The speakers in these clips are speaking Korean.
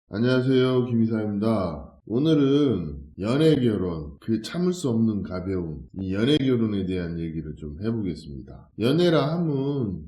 안녕하세요, 김이사입니다. 오늘은 연애 결혼, 그 참을 수 없는 가벼움, 이 연애 결혼에 대한 얘기를 좀 해보겠습니다. 연애라 하면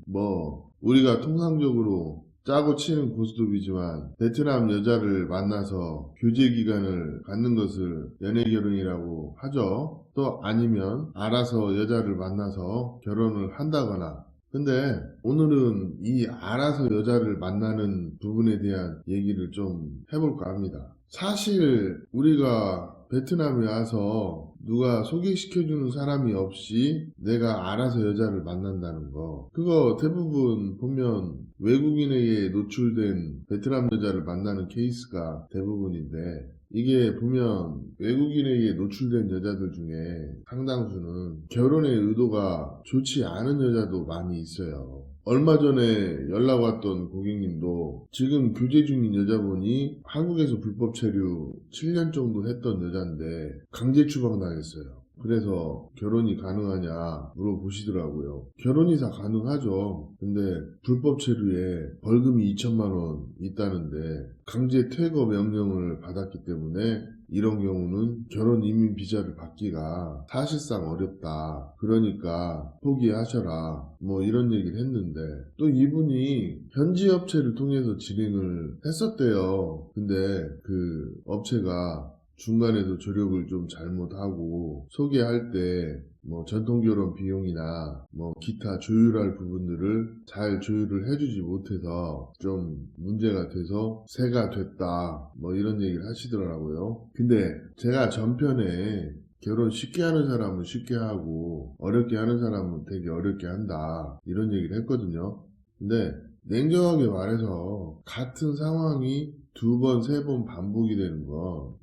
우리가 통상적으로 짜고 치는 고스톱이지만 베트남 여자를 만나서 교제 기간을 갖는 것을 연애 결혼이라고 하죠. 또 아니면 알아서 여자를 만나서 결혼을 한다거나, 근데 오늘은 이 알아서 여자를 만나는 부분에 대한 얘기를 좀 해볼까 합니다. 사실 우리가 베트남에 와서 누가 소개시켜주는 사람이 없이 내가 알아서 여자를 만난다는 거, 그거 대부분 보면 외국인에게 노출된 베트남 여자를 만나는 케이스가 대부분인데, 이게 보면 외국인에게 노출된 여자들 중에 상당수는 결혼의 의도가 좋지 않은 여자도 많이 있어요. 얼마 전에 연락 왔던 고객님도 지금 교제 중인 여자분이 한국에서 불법 체류 7년 정도 했던 여잔데 강제 추방당했어요. 그래서 결혼이 가능하냐 물어보시더라고요. 결혼이 다 가능하죠. 근데 불법 체류에 벌금이 2천만 원 있다는데 강제 퇴거 명령을 받았기 때문에 이런 경우는 결혼 이민 비자를 받기가 사실상 어렵다. 그러니까 포기하셔라. 이런 얘기를 했는데, 또 이분이 현지 업체를 통해서 진행을 했었대요. 근데 그 업체가 중간에도 조력을 좀 잘못하고 소개할 때 전통결혼 비용이나 기타 조율할 부분들을 잘 조율을 해주지 못해서 좀 문제가 돼서 세가 됐다, 이런 얘기를 하시더라고요. 근데 제가 전편에 결혼 쉽게 하는 사람은 쉽게 하고 어렵게 하는 사람은 되게 어렵게 한다, 이런 얘기를 했거든요. 근데 냉정하게 말해서 같은 상황이 두 번, 세 번 반복이 되는 건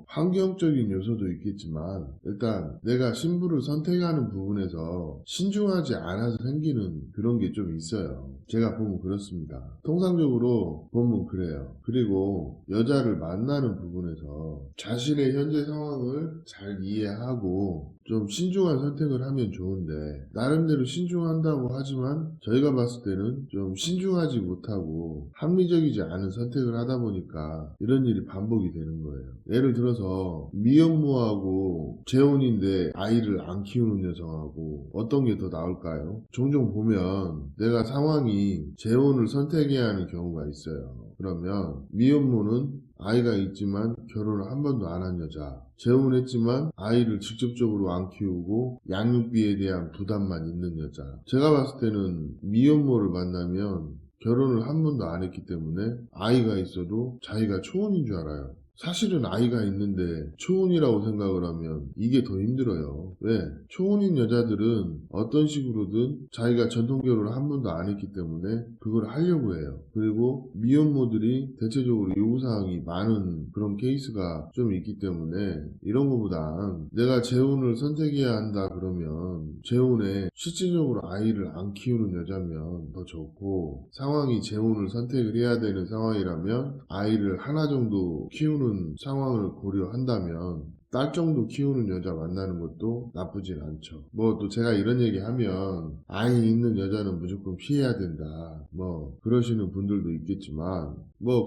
환경적인 요소도 있겠지만 일단 내가 신부를 선택하는 부분에서 신중하지 않아서 생기는 그런 게 좀 있어요. 제가 보면 그렇습니다. 통상적으로 보면 그래요. 그리고 여자를 만나는 부분에서 자신의 현재 상황을 잘 이해하고 좀 신중한 선택을 하면 좋은데, 나름대로 신중한다고 하지만 저희가 봤을 때는 좀 신중하지 못하고 합리적이지 않은 선택을 하다 보니까 이런 일이 반복이 되는 거예요. 예를 들어서 미혼모하고 재혼인데 아이를 안 키우는 여성하고 어떤 게 더 나을까요? 종종 보면 내가 상황이 재혼을 선택해야 하는 경우가 있어요. 그러면 미혼모는 아이가 있지만 결혼을 한 번도 안 한 여자, 재혼했지만 아이를 직접적으로 안 키우고 양육비에 대한 부담만 있는 여자. 제가 봤을 때는 미혼모를 만나면 결혼을 한 번도 안 했기 때문에 아이가 있어도 자기가 초혼인 줄 알아요. 사실은 아이가 있는데 초혼이라고 생각을 하면 이게 더 힘들어요. 왜? 초혼인 여자들은 어떤 식으로든 자기가 전통결혼을 한 번도 안 했기 때문에 그걸 하려고 해요. 그리고 미혼모들이 대체적으로 요구사항이 많은 그런 케이스가 좀 있기 때문에 이런 것보단 내가 재혼을 선택해야 한다 그러면 재혼에 실질적으로 아이를 안 키우는 여자면 더 좋고, 상황이 재혼을 선택을 해야 되는 상황이라면 아이를 하나 정도 키우는 상황을 고려한다면 딸 정도 키우는 여자 만나는 것도 나쁘진 않죠. 또 제가 이런 얘기 하면 아이 있는 여자는 무조건 피해야 된다, 그러시는 분들도 있겠지만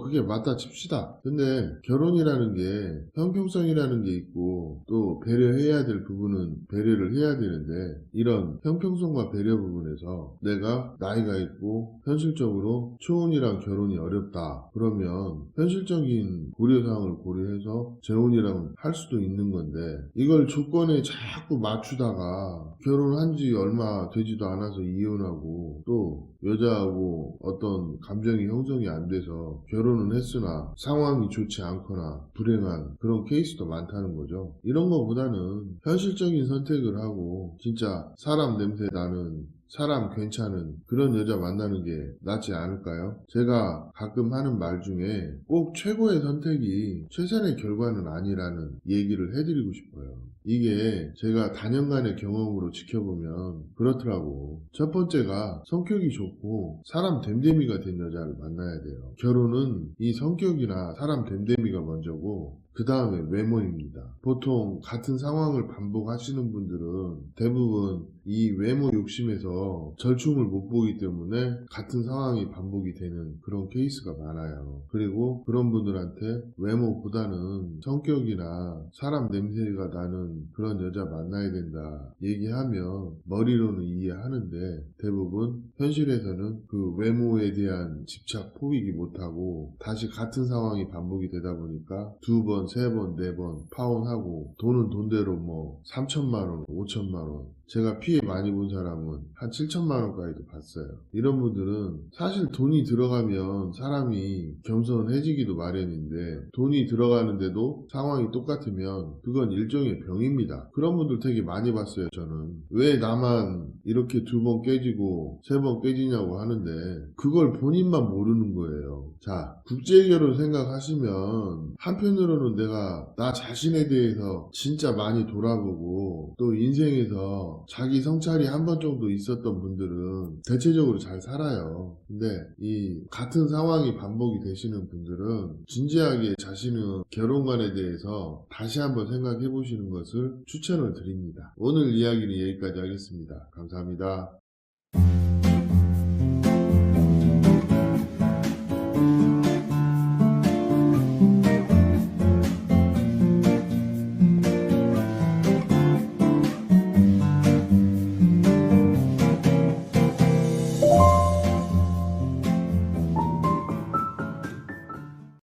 그게 맞다 칩시다. 근데 결혼이라는 게 형평성이라는 게 있고 또 배려해야 될 부분은 배려를 해야 되는데, 이런 형평성과 배려 부분에서 내가 나이가 있고 현실적으로 초혼이랑 결혼이 어렵다 그러면 현실적인 고려사항을 고려해서 재혼이랑 할 수도 있는 건데, 이걸 조건에 자꾸 맞추다가 결혼한 지 얼마 되지도 않아서 이혼하고 또 여자하고 어떤 감정이 형성이 안 돼서 결혼은 했으나 상황이 좋지 않거나 불행한 그런 케이스도 많다는 거죠. 이런 거보다는 현실적인 선택을 하고 진짜 사람 냄새 나는, 사람 괜찮은 그런 여자 만나는 게 낫지 않을까요? 제가 가끔 하는 말 중에 꼭 최고의 선택이 최선의 결과는 아니라는 얘기를 해드리고 싶어요. 이게 제가 다년간의 경험으로 지켜보면 그렇더라고. 첫 번째가 성격이 좋고 사람 됨됨이가 된 여자를 만나야 돼요. 결혼은 이 성격이나 사람 됨됨이가 먼저고 그 다음에 외모입니다. 보통 같은 상황을 반복하시는 분들은 대부분 이 외모 욕심에서 절충을 못 보기 때문에 같은 상황이 반복이 되는 그런 케이스가 많아요. 그리고 그런 분들한테 외모보다는 성격이나 사람 냄새가 나는 그런 여자 만나야 된다 얘기하면 머리로는 이해하는데 대부분 현실에서는 그 외모에 대한 집착 포기기 못하고 다시 같은 상황이 반복이 되다 보니까 2번, 3번, 4번 파혼하고 돈은 돈대로 뭐 3천만원, 5천만원 제가 피해 많이 본 사람은 한 7천만원까지도 봤어요. 이런 분들은 사실 돈이 들어가면 사람이 겸손해지기도 마련인데 돈이 들어가는데도 상황이 똑같으면 그건 일종의 병입니다. 그런 분들 되게 많이 봤어요. 저는 왜 나만 이렇게 2번 깨지고 3번 깨지냐고 하는데 그걸 본인만 모르는 거예요. 자, 국제결혼 생각하시면 한편으로는 내가 나 자신에 대해서 진짜 많이 돌아보고 또 인생에서 자기 성찰이 한 번 정도 있었던 분들은 대체적으로 잘 살아요. 근데 이 같은 상황이 반복이 되시는 분들은 진지하게 자신의 결혼관에 대해서 다시 한번 생각해 보시는 것을 추천을 드립니다. 오늘 이야기는 여기까지 하겠습니다. 감사합니다.